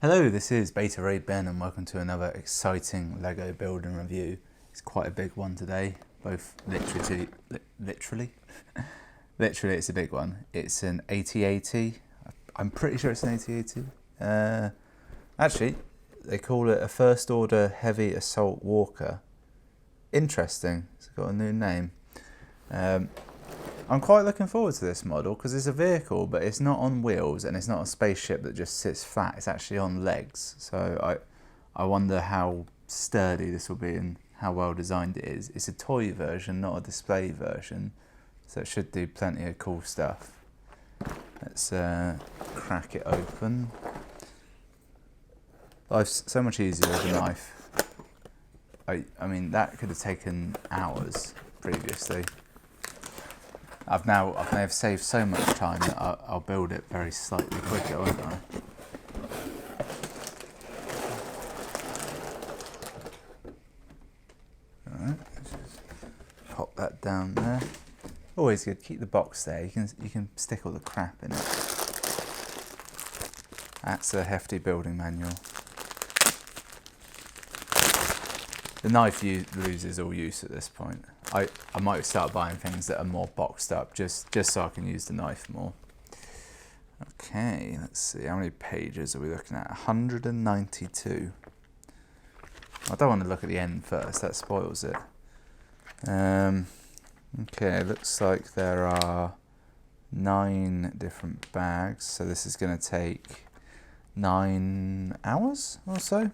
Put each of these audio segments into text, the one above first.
Hello, this is VIII Ben and welcome to another exciting LEGO build and review. It's quite a big one today, both literally it's a big one. It's an AT-AT. I'm pretty sure it's an AT-AT. Actually, they call it a first order heavy assault walker. Interesting, it's got a new name. I'm quite looking forward to this model because it's a vehicle, but it's not on wheels and it's not a spaceship that just sits flat. It's actually on legs. So I wonder how sturdy this will be and how well designed it is. It's a toy version, not a display version. So it should do plenty of cool stuff. Let's crack it open. Life's so much easier with a knife. I mean, that could have taken hours previously. I may have saved so much time that I'll build it very slightly quicker, won't I? Alright, let's just pop that down there. Always good, keep the box there, you can stick all the crap in it. That's a hefty building manual. The knife loses all use at this point. I might start buying things that are more boxed up just so I can use the knife more. Okay, let's see, how many pages are we looking at? 192. I don't want to look at the end first, that spoils it. Okay, looks like there are 9 different bags, so this is going to take 9 hours or so.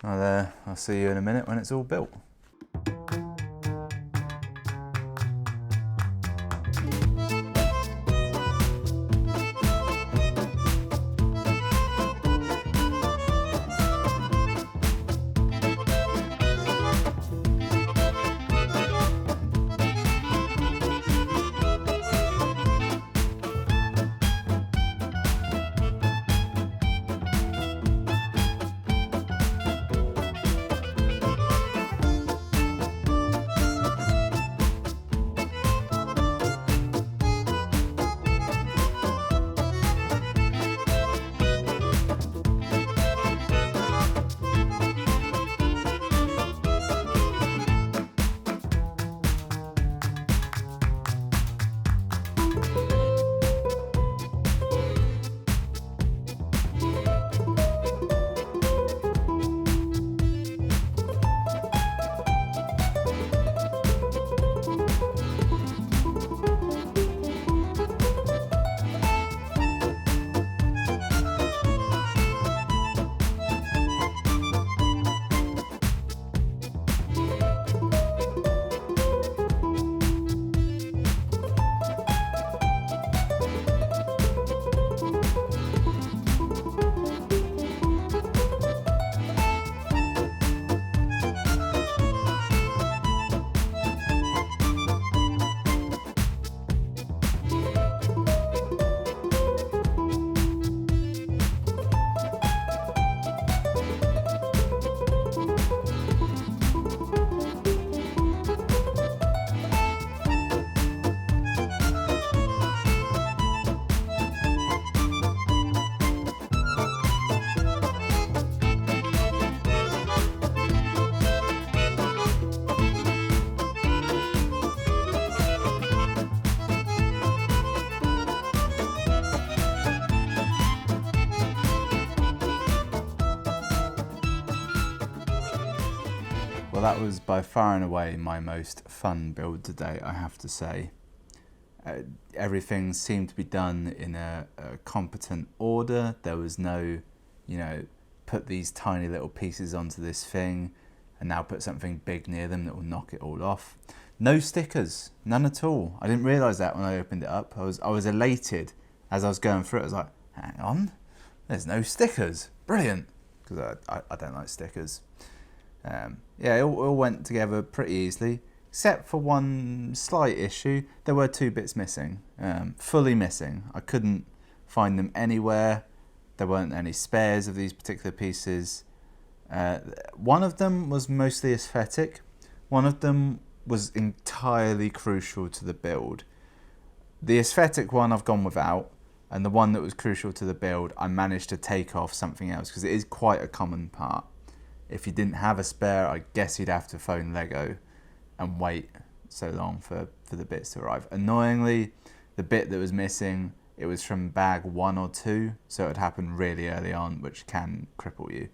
I'll see you in a minute when it's all built. Well, that was by far and away my most fun build today, I have to say. Everything seemed to be done in a competent order. There was no, put these tiny little pieces onto this thing and now put something big near them that will knock it all off. No stickers, none at all. I didn't realise that when I opened it up. I was elated as I was going through it. I was like, hang on, there's no stickers. Brilliant, because I don't like stickers. Yeah, it all went together pretty easily, except for one slight issue. There were 2 bits missing, fully missing. I couldn't find them anywhere. There weren't any spares of these particular pieces. One of them was mostly aesthetic. One of them was entirely crucial to the build. The aesthetic one I've gone without. And the one that was crucial to the build, I managed to take off something else because it is quite a common part. If you didn't have a spare, I guess you'd have to phone Lego and wait so long for the bits to arrive. Annoyingly, the bit that was missing, it was from bag 1 or 2, so it happened really early on, which can cripple you.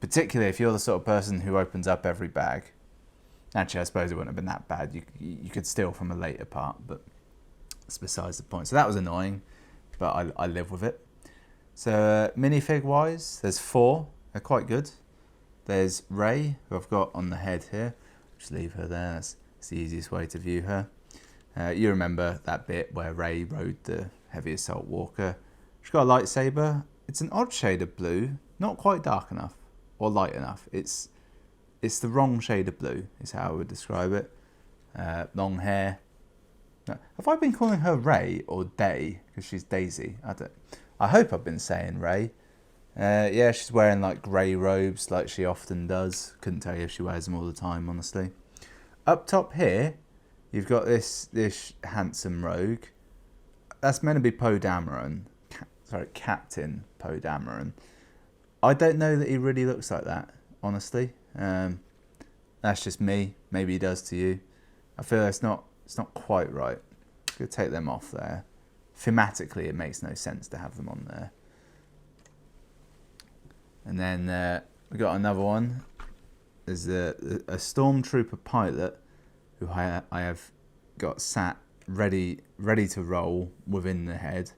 Particularly if you're the sort of person who opens up every bag. Actually, I suppose it wouldn't have been that bad. You could steal from a later part, but it's besides the point. So that was annoying, but I live with it. So minifig wise, there's 4. They're quite good. There's Rey, who I've got on the head here. Just leave her there. That's the easiest way to view her. You remember that bit where Rey rode the heavy assault walker. She's got a lightsaber. It's an odd shade of blue, not quite dark enough or light enough. It's the wrong shade of blue, is how I would describe it. Long hair. Have I been calling her Rey or Day? Because she's Daisy. I hope I've been saying Rey. Yeah, she's wearing like grey robes like she often does. Couldn't tell you if she wears them all the time, honestly. Up top here, you've got this handsome rogue. That's meant to be Poe Dameron. Captain Poe Dameron. I don't know that he really looks like that, honestly. That's just me. Maybe he does to you. I feel it's not quite right. I'm going to take them off there. Thematically, it makes no sense to have them on there. And then we got another one. There's a Stormtrooper pilot who I have got sat ready to roll within the head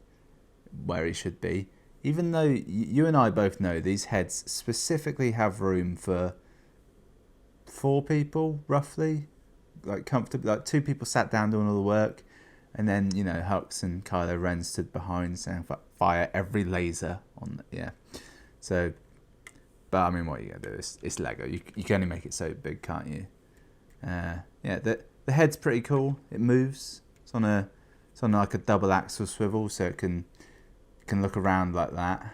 where he should be. Even though you and I both know these heads specifically have room for 4 people, roughly. Like comfortably, like 2 people sat down doing all the work. And then, you know, Hux and Kylo Ren stood behind saying, fire every laser on the, yeah. So... But I mean, what are you going to do? It's Lego. You can only make it so big, can't you? Yeah, the head's pretty cool. It moves. It's on like a double axle swivel, so it can look around like that.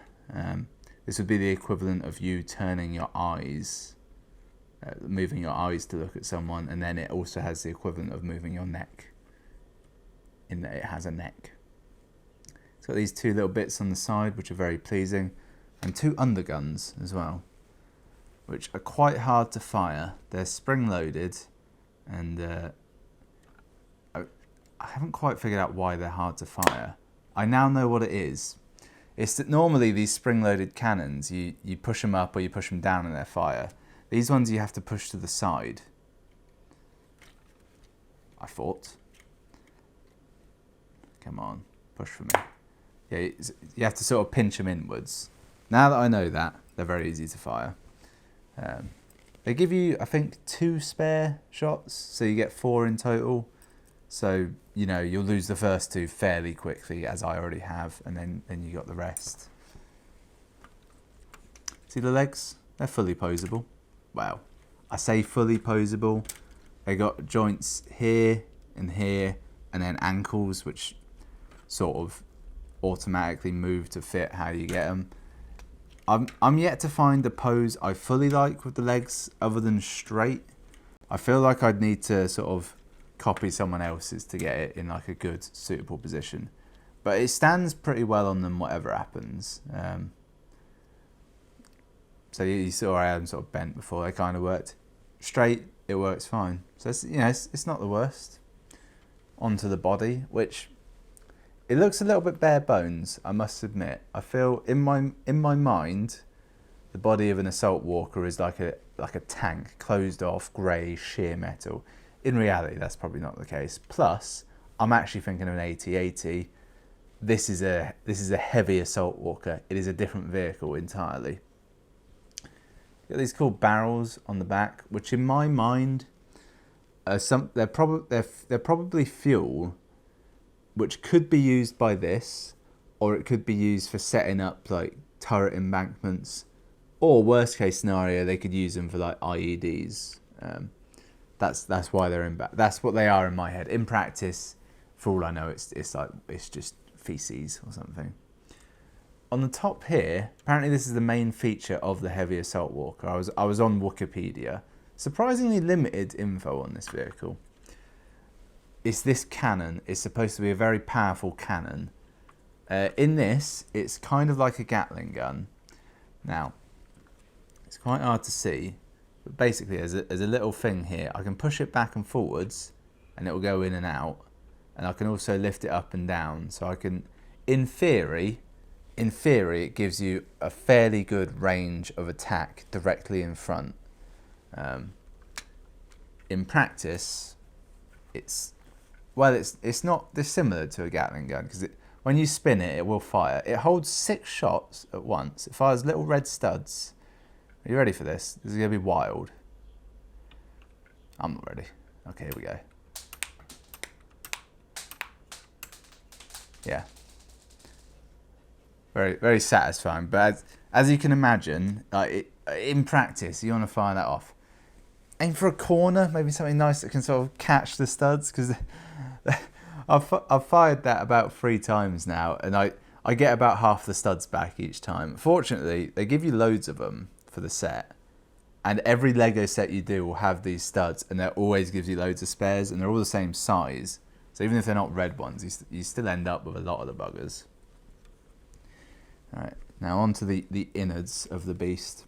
This would be the equivalent of you turning your eyes, moving your eyes to look at someone, and then it also has the equivalent of moving your neck, in that it has a neck. It's got these 2 little bits on the side, which are very pleasing. And 2 underguns as well, which are quite hard to fire. They're spring-loaded, and I haven't quite figured out why they're hard to fire. I now know what it is. It's that normally these spring-loaded cannons, you push them up or you push them down and they fire. These ones you have to push to the side, I thought. Come on, push for me. Yeah, you have to sort of pinch them inwards. Now that I know that, they're very easy to fire. They give you, I think, 2 spare shots, so you get 4 in total. So, you know, you'll lose the first 2 fairly quickly, as I already have, and then you got the rest. See the legs? They're fully posable. Well, I say fully posable. They got joints here, and then ankles, which sort of automatically move to fit how you get them. I'm yet to find a pose I fully like with the legs other than straight. I feel like I'd need to sort of copy someone else's to get it in like a good, suitable position. But it stands pretty well on them whatever happens. So you saw I had them sort of bent before they kind of worked. Straight, it works fine. So it's, you know, it's not the worst. Onto the body, which... It looks a little bit bare bones, I must admit. I feel in my mind, the body of an assault walker is like a tank, closed off, grey, sheer metal. In reality, that's probably not the case. Plus, I'm actually thinking of an AT-AT. This is a heavy assault walker. It is a different vehicle entirely. Got these cool barrels on the back, which in my mind, they're probably fuel, which could be used by this, or it could be used for setting up like turret embankments, or worst case scenario, they could use them for like IEDs. That's why they're that's what they are in my head. In practice, for all I know, it's just feces or something. On the top here, apparently this is the main feature of the heavy assault walker. I was on Wikipedia. Surprisingly limited info on this vehicle. It's this cannon. It's supposed to be a very powerful cannon, In this, it's kind of like a Gatling gun. Now, it's quite hard to see, but basically there's a little thing here. I can push it back and forwards, and it will go in and out. And I can also lift it up and down. So I can, in theory, it gives you a fairly good range of attack directly in front. In practice, it's not dissimilar to a Gatling gun, because when you spin it, it will fire. It holds 6 shots at once. It fires little red studs. Are you ready for this? This is going to be wild. I'm not ready. Okay, here we go. Yeah. Very, very satisfying. But as you can imagine, in practice, you want to fire that off. Aim for a corner, maybe something nice that can sort of catch the studs, because I've fired that about 3 times now, and I get about half the studs back each time. Fortunately, they give you loads of them for the set, and every Lego set you do will have these studs, and that always gives you loads of spares, and they're all the same size. So even if they're not red ones, you still end up with a lot of the buggers. All right, now on to the innards of the beast.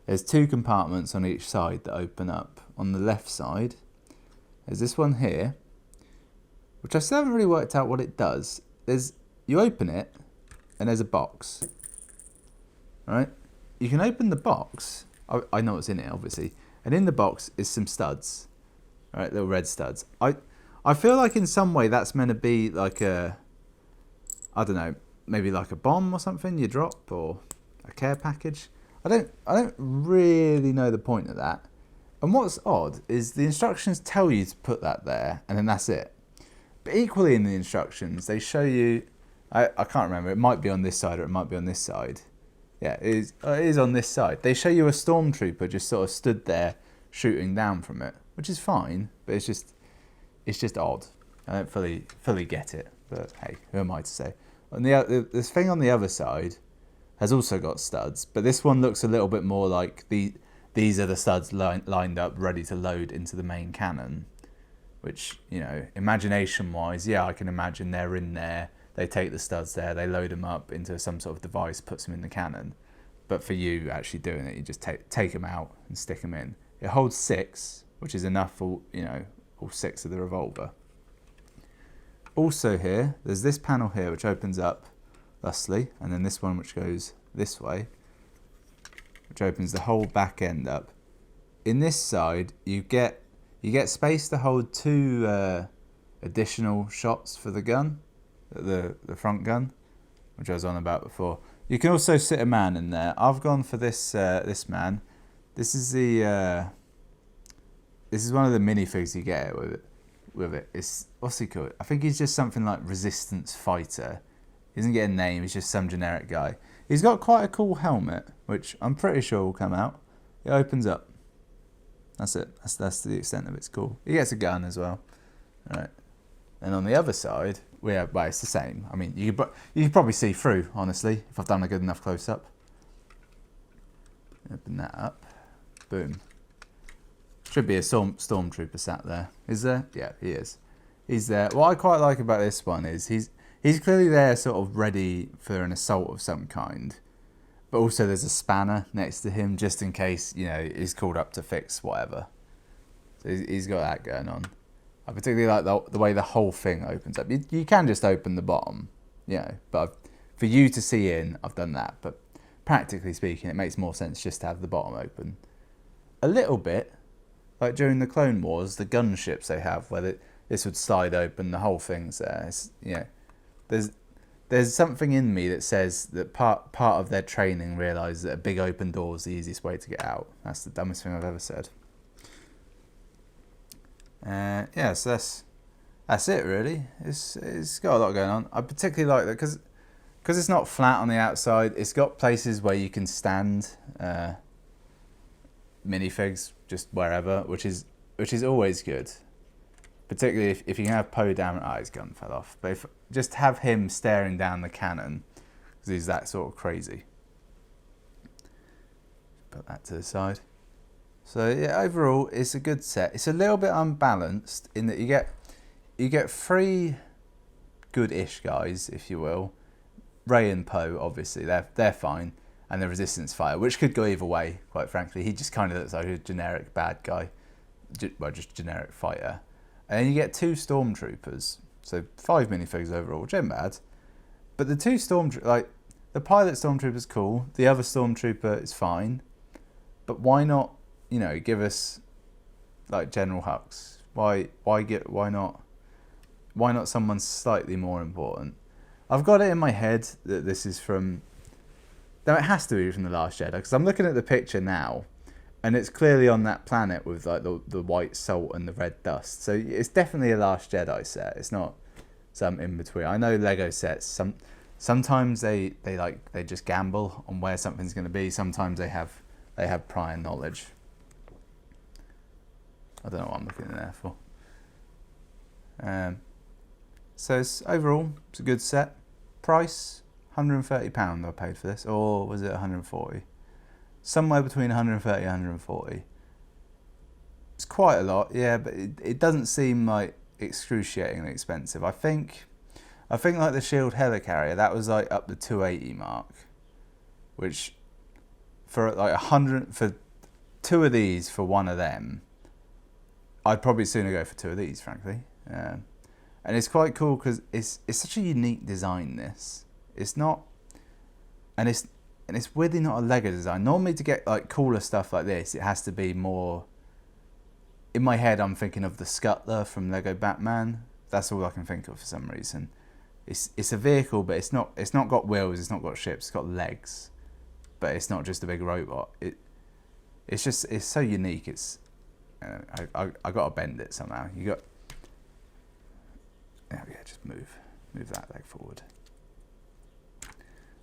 There's 2 compartments on each side that open up. On the left side, there's this one here, which I still haven't really worked out what it does. You open it, and there's a box. All right, you can open the box. I know what's in it, obviously, and in the box is some studs. All right, little red studs. I feel like in some way that's meant to be like I don't know, maybe like a bomb or something you drop, or a care package. I don't really know the point of that. And what's odd is the instructions tell you to put that there, and then that's it. But equally in the instructions, they show you, I can't remember, it might be on this side or it might be on this side. Yeah, it is on this side. They show you a Stormtrooper just sort of stood there shooting down from it, which is fine, but it's just odd. I don't fully get it, but hey, who am I to say? And this thing on the other side has also got studs, but this one looks a little bit more like these are the studs lined up ready to load into the main cannon, which, you know, imagination wise, yeah, I can imagine they're in there, they take the studs there, they load them up into some sort of device, puts them in the cannon. But for you actually doing it, you just take them out and stick them in. It holds 6, which is enough for, you know, all 6 of the revolver. Also here, there's this panel here which opens up thusly, and then this one which goes this way, which opens the whole back end up. In this side, you get space to hold 2 additional shots for the gun, the front gun, which I was on about before. You can also sit a man in there. I've gone for this this man. This is one of the minifigs you get with it. It's, what's he called? I think he's just something like Resistance Fighter. He doesn't get a name, he's just some generic guy. He's got quite a cool helmet, which I'm pretty sure will come out. It opens up. That's it. That's the extent of it's cool. He gets a gun as well. All right. And on the other side, well, it's the same. I mean, you can probably see through, honestly, if I've done a good enough close-up. Open that up. Boom. Should be a Stormtrooper sat there. Is there? Yeah, he is. He's there. What I quite like about this one is he's clearly there sort of ready for an assault of some kind. But also there's a spanner next to him just in case, you know, he's called up to fix whatever. So he's got that going on. I particularly like the way the whole thing opens up. You can just open the bottom, you know, but for you to see in, I've done that. But practically speaking, it makes more sense just to have the bottom open. A little bit, like during the Clone Wars, the gunships they have, where this would slide open, the whole thing's there. It's, you know, there's something in me that says that part of their training realised that a big open door is the easiest way to get out. That's the dumbest thing I've ever said. Yeah, so that's it really. It's got a lot going on. I particularly like that because it's not flat on the outside. It's got places where you can stand minifigs just wherever, which is always good. Particularly if you can have Poe down. Oh, his gun fell off. But just have him staring down the cannon because he's that sort of crazy. Put that to the side. So yeah, overall it's a good set. It's a little bit unbalanced in that you get 3 good-ish guys, if you will, Rey and Poe, obviously, they're fine, and the Resistance fighter, which could go either way, quite frankly. He just kind of looks like a generic bad guy, well, just generic fighter. And then you get 2 Stormtroopers, so 5 minifigures overall, which ain't bad. But the 2 Stormtroopers, like, the pilot Stormtrooper's cool, the other Stormtrooper is fine, but why not, you know, give us, like, General Hux? Why not someone slightly more important? I've got it in my head that this is from... No, it has to be from The Last Jedi, because I'm looking at the picture now, and it's clearly on that planet with like the white salt and the red dust. So it's definitely a Last Jedi set. It's not some in between. I know Lego sets, sometimes they just gamble on where something's going to be. Sometimes they have prior knowledge. I don't know what I'm looking in there for. So overall, it's a good set. Price, £130 I paid for this, or was it 140? Somewhere between 130 and 140. It's quite a lot, yeah, but it doesn't seem like excruciatingly expensive. I think like the Shield helicarrier, that was like up the 280 mark, which for like 100 for 2 of these for 1 of them, I'd probably sooner go for 2 of these, frankly. And it's quite cool because it's such a unique design. It's weirdly not a Lego design. Normally to get like cooler stuff like this, it has to be more... In my head, I'm thinking of the Scuttler from Lego Batman. That's all I can think of for some reason. It's a vehicle, but it's not got wheels, it's not got ships, it's got legs. But it's not just a big robot. It's so unique. It's I got to bend it somehow. You got... There we go, just move that leg forward.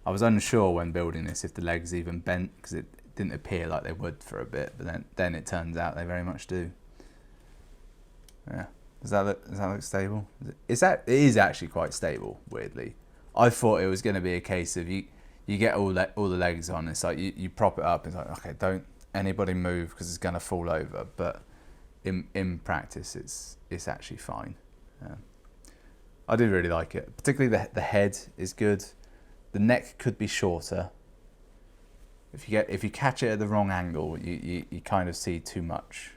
I was unsure when building this if the legs even bent, because it didn't appear like they would for a bit, but then it turns out they very much do. Yeah, does that look stable? It is actually quite stable, weirdly. I thought it was going to be a case of you get all the legs on, it's like you prop it up, it's like, okay, don't anybody move because it's going to fall over, but in practice it's actually fine. I do really like it, particularly the head is good. The neck could be shorter. If you catch it at the wrong angle, you kind of see too much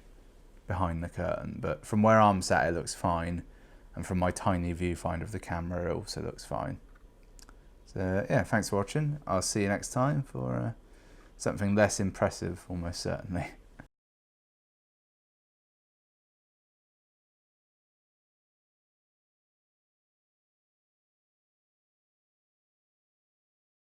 behind the curtain. But from where I'm sat, it looks fine, and from my tiny viewfinder of the camera, it also looks fine. So yeah, thanks for watching. I'll see you next time for something less impressive, almost certainly.